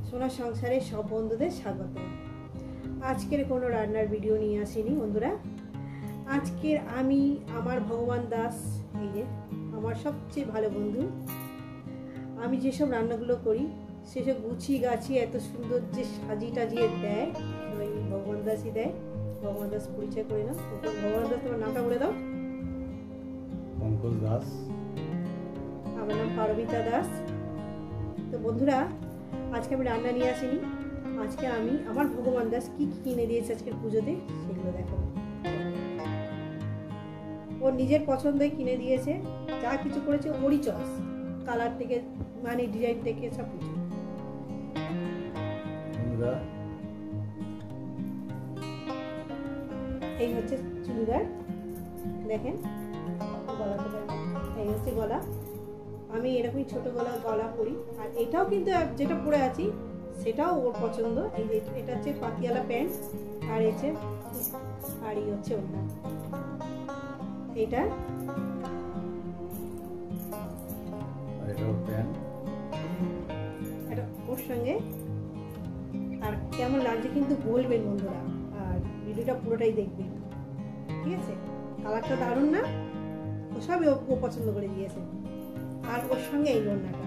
সোনার সংসারে সব বন্ধুদের স্বাগত। আজকের কোনো রান্নার ভিডিও নিয়ে আসিনি বন্ধুরা। আজকের আমি আমার ভগবান দাস, এই যে আমার সবচেয়ে ভালো বন্ধু, আমি যেসব রান্নাগুলো করি সেসব গুছিয়ে গাছিয়ে এত সুন্দর যে সাজিয়ে টাজিয়ে দেয়, ওই ভগবান দাসই দেয়। ভগবান দাস পরিচয় করে না। ভগবান দাস, তোমার নামটা বলে দাও। পঙ্কজ দাস। আমার নাম পারমিতা দাস। তো বন্ধুরা, আজকে আমি রান্না নিয়ে আসিনি। আজকে আমি আমার ভগবান দাস কি কি কিনে দিয়েছে আজকের পুজোতে সেগুলো দেখো। ওর নিজের পছন্দই কিনে দিয়েছে, যা কিছু করেছে ওরই চয়েস, কালার থেকে মানে ডিজাইন থেকে সব কিছু। এই হচ্ছে চুড়িদার, দেখেন গলাটা, এই হচ্ছে গলা। আমি এরকমই ছোট গলা পরি। আর এটাও কিন্তু যেটা পরে আছি সেটাও ওর পছন্দ। এই যে এটা হচ্ছে পাতিয়ালা প্যান্ট, আর এই হচ্ছে ওটা, এটা ওর সঙ্গে। আর কেমন লাগছে কিন্তু বলবেন বন্ধুরা, আর ভিডিওটা পুরোটাই দেখবেন, ঠিক আছে? কালারটা দারুণ না? ও সবই ও পছন্দ করে দিয়েছে। আর ওর সঙ্গে এই ওড়নাটা,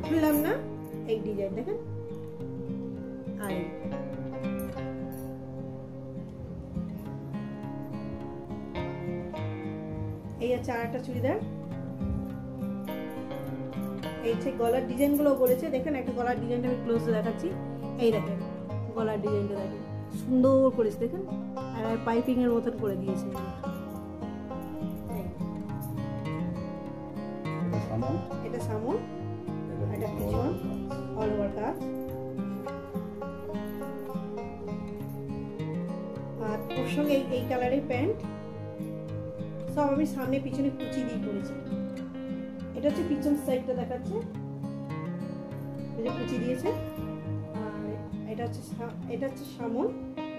খুললাম না, এই ডিজাইন দেখেন। আর এই হচ্ছে আর একটা চুড়িদার। এই যে গলার ডিজাইন গুলো বলেছে, দেখেন একটা গলার ডিজাইনটা আমি ক্লোজ দেখাচ্ছি। এই দেখেন গলার ডিজাইনটা, দেখেন সুন্দর করেছে, দেখেন। আর পাইপিং এর মতন করে দিয়েছে। এটা সামন, এটা পিছন, অল ওভার কাজ। আর ওর সঙ্গে এই কালারের প্যান্ট, সব আমি সামনে পিছনে কুচি দিয়ে করেছি। এটা হচ্ছে পিছন সাইডটা দেখাচ্ছে, এই যে কুচি দিয়েছে। আর এটা হচ্ছে সামন,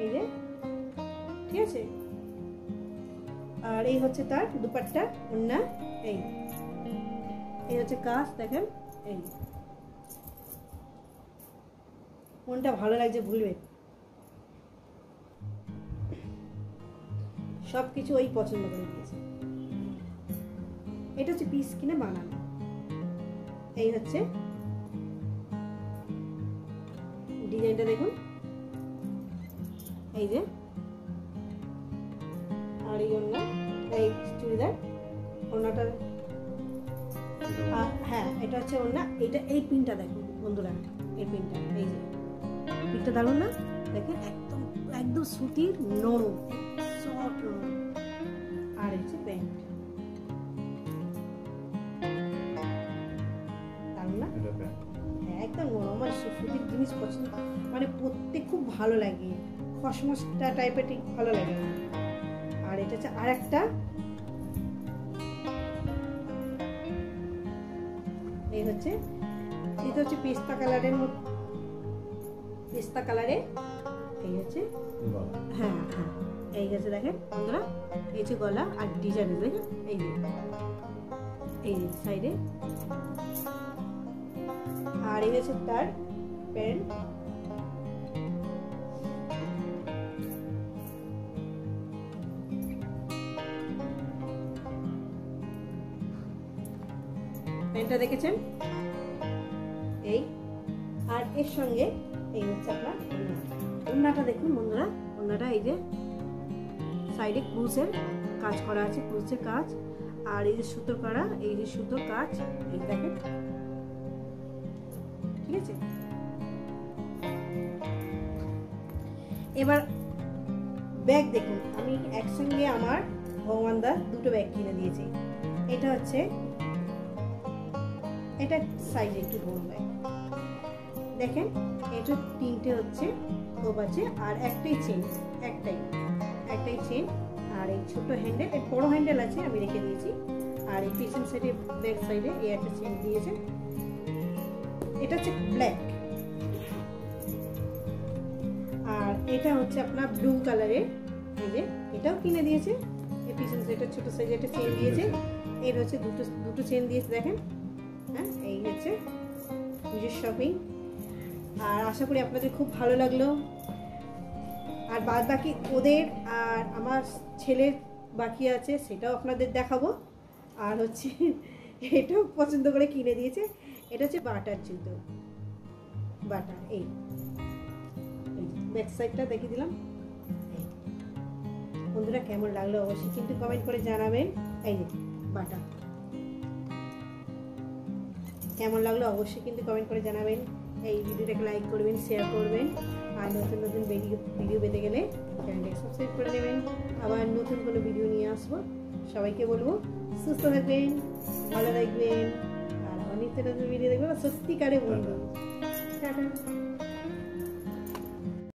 এই যে, ঠিক আছে। আর এই হচ্ছে তার দুপাট্টা, ওড়না, এই হচ্ছে কাজ, দেখেন। এই কোনটা ভালো লাগছে ভুলবেন, সবকিছু ওই পছন্দ করে দিয়েছে। এটা হচ্ছে পিস কিনে বানানো। এই হচ্ছে ডিজাইনটা দেখুন, এই যে। আর এই ওড়না, এই চুড়িদার, ওড়নাটা, হ্যাঁ এটা হচ্ছে ওড়না। এটা এই পিনটা দেখুন বন্ধুরা, এই পিনটা, এই যে পিনটা দারুণ না? দেখেন একদম একদম সুতির, নরম, সফট নরম। আর এই যে প্যান্ট, দারুণ না? হ্যাঁ একদম নরম। আমার সুতির জিনিস পছন্দ, মানে পরতে খুব ভালো লাগে, খসমসটা টাইপের, ঠিক ভালো লাগে। আর এটা হচ্ছে আর একটা, এটা হচ্ছে পেস্তা কালারের মতো, পেস্তা কালারে। এই হচ্ছে, হ্যাঁ হ্যাঁ এই গেছে, দেখেন বন্ধুরা, এই হচ্ছে গলা। আর ডিজাইন দেখেন, এই সাইডে। আর এই হচ্ছে তার প্যান্ট। প্যান্টটা দেখেছেন, এই। আর এর সঙ্গে এই হচ্ছে আপনার ওড়নাটা দেখুন বন্ধুরা, ওড়নাটা এই যে সাইডে ক্রুজের কাজ করা আছে, ক্রুজের কাজ। আর এই যে সুতোর করা, এই যে সুতোর কাজ, এই দেখেন, ঠিক আছে। এবার ব্যাগ দেখুন, আমি একসঙ্গে আমার ভগবান দাস দুটো ব্যাগ কিনে দিয়েছি। এটা হচ্ছে, এটা সাইজে একটু বড় ব্যাগ, দেখেন। এটা তিনটে হচ্ছে খোপ আছে, আর একটাই চেন, একটাই চেন। আর এই ছোট হ্যান্ডেল, এর বড় হ্যান্ডেল আছে, আমি রেখে দিয়েছি। আর এই পিছন সাইডে, ব্যাক সাইডে এই একটা চেন দিয়েছে। এটা হচ্ছে ব্ল্যাক। আর এটা হচ্ছে আপনার ব্লু কালারের, এই যে এটাও কিনে দিয়েছে। এই পিছন সাইডে ছোট সাইজে একটা চেন দিয়েছে। এর হচ্ছে দুটো চেন দিয়েছে, দেখেন। হ্যাঁ, এই হচ্ছে পুজোর শপিং। আর আশা করি আপনাদের খুব ভালো লাগলো। আর বাদ বাকি ওদের আর আমার ছেলের বাকি আছে, সেটাও আপনাদের দেখাবো। আর হচ্ছে এটাও পছন্দ করে কিনে দিয়েছে, এটা হচ্ছে বাটার জুতো, বাটার। এই ব্যাক সাইডটা দেখিয়ে দিলাম। বন্ধুরা কেমন লাগলো অবশ্যই কিন্তু কমেন্ট করে জানাবেন। এই যে বাটা কেমন লাগলো অবশ্যই কিন্তু কমেন্ট করে জানাবেন। এই ভিডিওটাকে লাইক করবেন, শেয়ার করবেন। আর নতুন নতুন ভিডিও পেতে গেলে চ্যানেলটাকে সাবস্ক্রাইব করে নেবেন। আবার নতুন কোনো ভিডিও নিয়ে আসবো। সবাইকে বলবো সুস্থ থাকবেন, ভালো থাকবেন, আর আমার নিত্য নতুন ভিডিও দেখবেন। সত্যিকারে বন্ধু, টাটা।